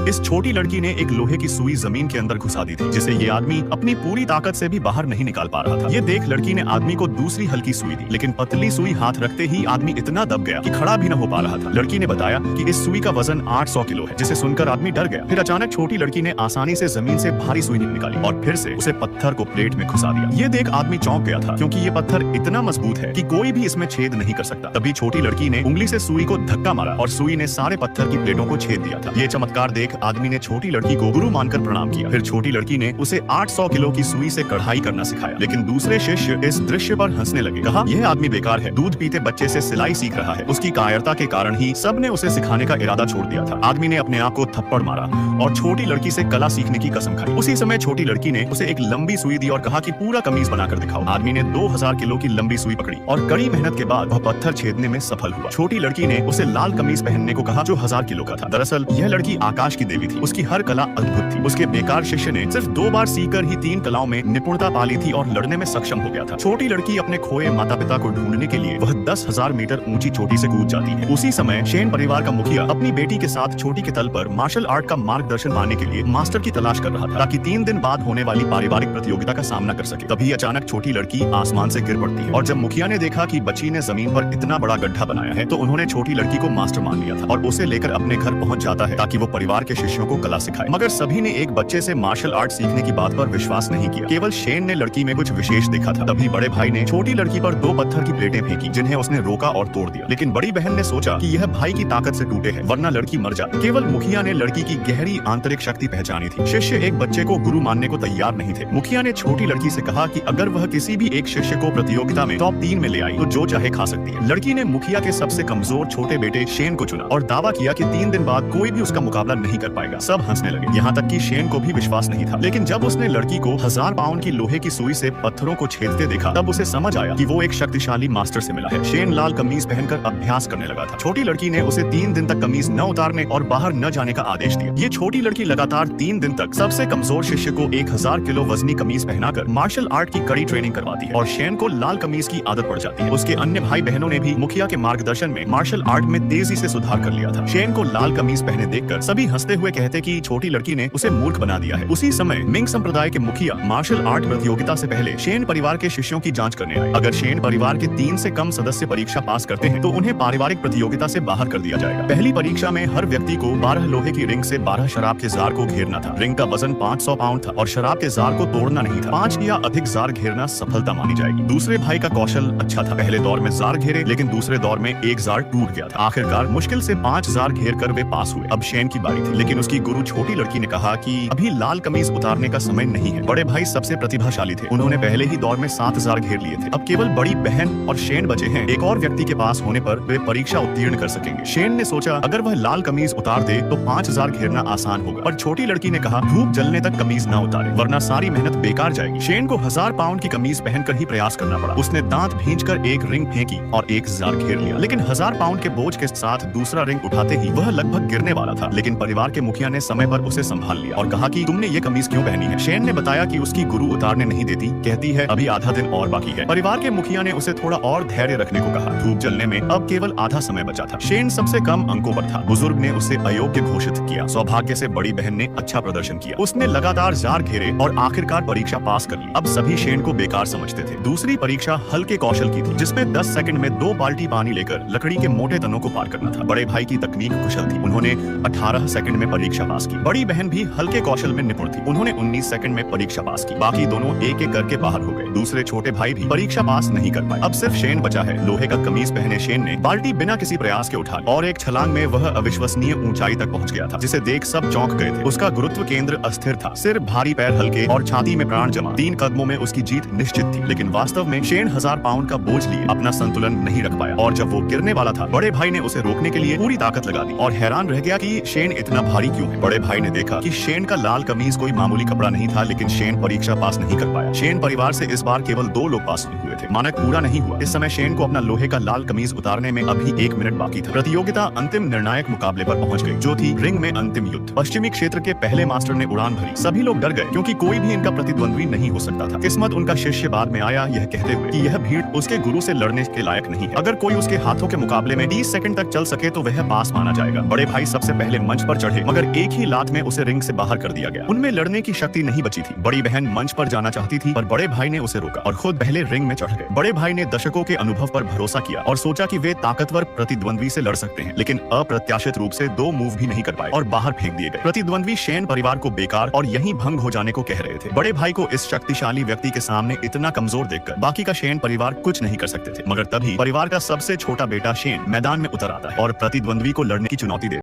इस छोटी लड़की ने एक लोहे की सुई जमीन के अंदर घुसा दी थी, जिसे ये आदमी अपनी पूरी ताकत से भी बाहर नहीं निकाल पा रहा था। ये देख लड़की ने आदमी को दूसरी हल्की सुई दी, लेकिन पतली सुई हाथ रखते ही आदमी इतना दब गया कि खड़ा भी न हो पा रहा था। लड़की ने बताया कि इस सुई का वजन 800 किलो है, जिसे सुनकर आदमी डर गया। फिर अचानक छोटी लड़की ने आसानी से जमीन से भारी सुई निकाली और फिर से उसे पत्थर को प्लेट में घुसा दिया। ये देख आदमी चौंक गया था, क्योंकि ये पत्थर इतना मजबूत है कि कोई भी इसमें छेद नहीं कर सकता। तभी छोटी लड़की ने उंगली से सुई को धक्का मारा और सुई ने सारे पत्थर की प्लेटों को छेद दिया था। ये चमत्कार देख आदमी ने छोटी लड़की को गुरु मानकर प्रणाम किया। फिर छोटी लड़की ने उसे 800 किलो की सुई से कढ़ाई करना सिखाया। लेकिन दूसरे शिष्य इस दृश्य पर हंसने लगे। कहा, यह आदमी बेकार है, दूध पीते बच्चे से सिलाई सीख रहा है। उसकी कायरता के कारण ही सबने उसे सिखाने का इरादा छोड़ दिया था। आदमी ने अपने आप को थप्पड़ मारा और छोटी लड़की से कला सीखने की कसम खाई। उसी समय छोटी लड़की ने उसे एक लंबी सुई दी और कहा कि पूरा कमीज बनाकर दिखाओ। आदमी ने 2000 किलो की लंबी सुई पकड़ी और कड़ी मेहनत के बाद वह पत्थर छेदने में सफल हुआ। छोटी लड़की ने उसे लाल कमीज पहनने को कहा, जो 1000 किलो का था। दरअसल यह लड़की आकाश की देवी थी। उसकी हर कला अद्भुत थी। उसके बेकार शिष्य ने सिर्फ 2 बार सीखकर ही 3 कलाओं में निपुणता पा ली थी और लड़ने में सक्षम हो गया था। छोटी लड़की अपने खोए माता पिता को ढूंढने के लिए वह 10,000 मीटर ऊंची चोटी से कूद जाती है। उसी समय शेन परिवार का मुखिया अपनी बेटी के साथ चोटी के तल पर मार्शल आर्ट का मार्गदर्शन पाने के लिए मास्टर की तलाश कर रहा था, ताकि 3 दिन बाद होने वाली पारिवारिक प्रतियोगिता का सामना कर सके। तभी अचानक छोटी लड़की आसमान से गिर पड़ती है और जब मुखिया ने देखा कि बच्ची ने जमीन पर इतना बड़ा गड्ढा बनाया है, तो उन्होंने छोटी लड़की को मास्टर मान लिया था और उसे लेकर अपने घर पहुंच जाता है, ताकि वो परिवार के शिष्यों को कला सिखाए। मगर सभी ने एक बच्चे से मार्शल आर्ट सीखने की बात पर विश्वास नहीं किया। केवल शेन ने लड़की में कुछ विशेष देखा था। तभी बड़े भाई ने छोटी लड़की पर 2 पत्थर की प्लेटें फेंकी, जिन्हें उसने रोका और तोड़ दिया। लेकिन बड़ी बहन ने सोचा कि यह भाई की ताकत से टूटे हैं, वरना लड़की मर जाती। केवल मुखिया ने लड़की की गहरी आंतरिक शक्ति पहचानी थी। शिष्य एक बच्चे को गुरु मानने को तैयार नहीं थे। मुखिया ने छोटी लड़की से कहा कि अगर वह किसी भी एक शिष्य को प्रतियोगिता में टॉप 3 में ले आई, तो जो चाहे खा सकती है। लड़की ने मुखिया के सबसे कमजोर छोटे बेटे शेन को चुना और दावा किया कि 3 दिन बाद कोई भी उसका मुकाबला नहीं कर पाएगा। सब हंसने लगे, यहाँ तक कि शेन को भी विश्वास नहीं था। लेकिन जब उसने लड़की को 1000 पाउंड की लोहे की सुई से पत्थरों को छेदते देखा, तब उसे समझ आया कि वो एक शक्तिशाली मास्टर से मिला है। शेन लाल कमीज पहनकर अभ्यास करने लगा था। छोटी लड़की ने उसे 3 दिन तक कमीज न उतारने और बाहर न जाने का आदेश दिया। ये छोटी लड़की लगातार 3 दिन तक सबसे कमजोर शिष्य को 1000 किलो वजनी कमीज पहनाकर मार्शल आर्ट की कड़ी ट्रेनिंग करवाती है और शेन को लाल कमीज की आदत पड़ जाती है। उसके अन्य भाई बहनों ने भी मुखिया के मार्गदर्शन में मार्शल आर्ट में तेजी से सुधार कर लिया था। शेन को लाल कमीज पहने देखकर सभी हंसते हुए कहते कि छोटी लड़की ने उसे मूर्ख बना दिया है। उसी समय मिंग संप्रदाय के मुखिया मार्शल आर्ट प्रतियोगिता से पहले शेन परिवार के शिष्यों की जांच करने आए। अगर शेन परिवार के 3 से कम सदस्य परीक्षा पास करते हैं, तो उन्हें पारिवारिक प्रतियोगिता से बाहर कर दिया जाएगा। पहली परीक्षा में हर व्यक्ति को 12 लोहे की रिंग से 12 शराब के जार को घेरना था। रिंग का वजन 500 पाउंड था और शराब के जार को तोड़ना नहीं था। 5 या अधिक जार घेरना सफलता मानी जाएगी। दूसरे भाई का कौशल अच्छा था। पहले दौर में जार घेरे, लेकिन दूसरे दौर में एक जार टूट गया था। आखिरकार मुश्किल से 5 जार घेर कर वे पास हुए। अब शेन की बारी थी, लेकिन उसकी गुरु छोटी लड़की ने कहा कि अभी लाल कमीज उतारने का समय नहीं है। बड़े भाई सबसे प्रतिभाशाली थे, उन्होंने पहले ही दौर में 7 जार घेर लिए थे। अब केवल बड़ी बहन और शेन बचे हैं। एक और व्यक्ति के पास होने पर वे परीक्षा उत्तीर्ण कर सकेंगे। शेन ने सोचा अगर वह लाल कमीज उतार दे तो 5 जार घेरना आसान होगा, पर छोटी लड़की ने कहा धूप जलने तक कमीज ना उतारे, वरना सारी मेहनत बेकार जाएगी। शेन को 1000 पाउंड की कमीज पहनकर ही प्रयास करना पड़ा। उसने दांत भींचकर एक रिंग फेंकी और एक जार घेर लिया, लेकिन 1000 पाउंड के बोझ के साथ दूसरा रिंग उठाते ही वह लगभग गिरने वाला था। लेकिन परिवार के मुखिया ने समय पर उसे संभाल लिया और कहा कि तुमने ये कमीज क्यों पहनी है। शेन ने बताया कि उसकी गुरु उतारने नहीं देती, कहती है अभी आधा दिन और बाकी है। परिवार के मुखिया ने उसे थोड़ा और धैर्य रखने को कहा। धूप जलने में अब केवल आधा समय बचा था। शेन सबसे कम अंकों पर था। बुजुर्ग ने उसे अयोग्य घोषित किया। सौभाग्य से बड़ी बहन ने अच्छा प्रदर्शन किया। उसने लगातार जार घेरे और आखिरकार परीक्षा पास कर ली। अब सभी शेन को बेकार समझते थे। दूसरी परीक्षा हल्के कौशल की थी, जिसमें 10 सेकंड में 2 बाल्टी पानी लेकर लकड़ी के मोटे तनों को पार करना था। बड़े भाई की तकनीक कुशल थी, उन्होंने 18 सेकंड में परीक्षा पास की। बड़ी बहन भी हल्के कौशल में निपुण थी, उन्होंने 19 सेकंड में परीक्षा पास की। बाकी दोनों एक एक करके बाहर हो गए। दूसरे छोटे भाई भी परीक्षा पास नहीं कर पाए। अब सिर्फ शेन बचा है। लोहे का कमीज पहने शेन ने बाल्टी बिना किसी प्रयास के उठा ली और एक छलांग में वह अविश्वसनीय ऊंचाई तक पहुंच गया था, जिसे देख सब चौंक गए थे। उसका गुरुत्व केंद्र अस्थिर था, सिर भारी, पैर हल्के और छाती में प्राण जमा। 3 कदमों में उसकी जीत निश्चित थी, लेकिन वास्तव में शेन 1000 पाउंड का बोझ लिए अपना संतुलन नहीं रख पाया और जब वो गिरने वाला था, बड़े भाई ने उसे रोकने के लिए पूरी ताकत लगा दी और हैरान रह गया कि शेन इतना भारी क्यों है। बड़े भाई ने देखा कि शेन का लाल कमीज कोई मामूली कपड़ा नहीं था, लेकिन शेन परीक्षा पास नहीं कर पाया। शेन परिवार से इस बार केवल 2 लोग पास हुए थे। मानक पूरा नहीं हुआ। इस समय शेन को अपना लोहे का लाल कमीज उतारने में अभी 1 मिनट बाकी था। प्रतियोगिता अंतिम निर्णायक मुकाबले पर पहुंच गई, जो थी रिंग में अंतिम युद्ध। पश्चिमी क्षेत्र के पहले मास्टर ने उड़ान भरी। सभी लोग डर गए, क्योंकि कोई भी इनका प्रतिद्वंद्वी नहीं हो सकता था। किस्मत उनका शिष्य बाद में आया, यह कहते हुए कि यह भीड़ उसके गुरु से लड़ने के लायक नहीं है। अगर कोई उसके हाथों के मुकाबले में 30 सेकंड तक चल सके तो वह पास माना जाएगा। बड़े भाई सबसे पहले मंच पर चढ़े, मगर एक ही लात में उसे रिंग से बाहर कर दिया गया। उनमें लड़ने की शक्ति नहीं बची थी। बड़ी बहन मंच पर जाना चाहती थी, पर बड़े भाई ने उसे रोका और खुद पहले रिंग में चढ़ गए। बड़े भाई ने दशकों के अनुभव पर भरोसा किया और सोचा कि वे ताकतवर प्रतिद्वंद्वी से लड़ सकते हैं, लेकिन अप्रत्याशित रूप से 2 मूव भी नहीं कर पाए और बाहर फेंक दिए गए। प्रतिद्वंद्वी शेन परिवार को बेकार और यहीं भंग हो जाने को कह रहे थे। बड़े भाई को इस शक्तिशाली व्यक्ति के सामने इतना कमजोर देखकर बाकी का शेन परिवार कुछ नहीं कर सकते थे, मगर तभी परिवार का सबसे छोटा बेटा शेन मैदान में उतर आता है और प्रतिद्वंद्वी को लड़ने की चुनौती देता है।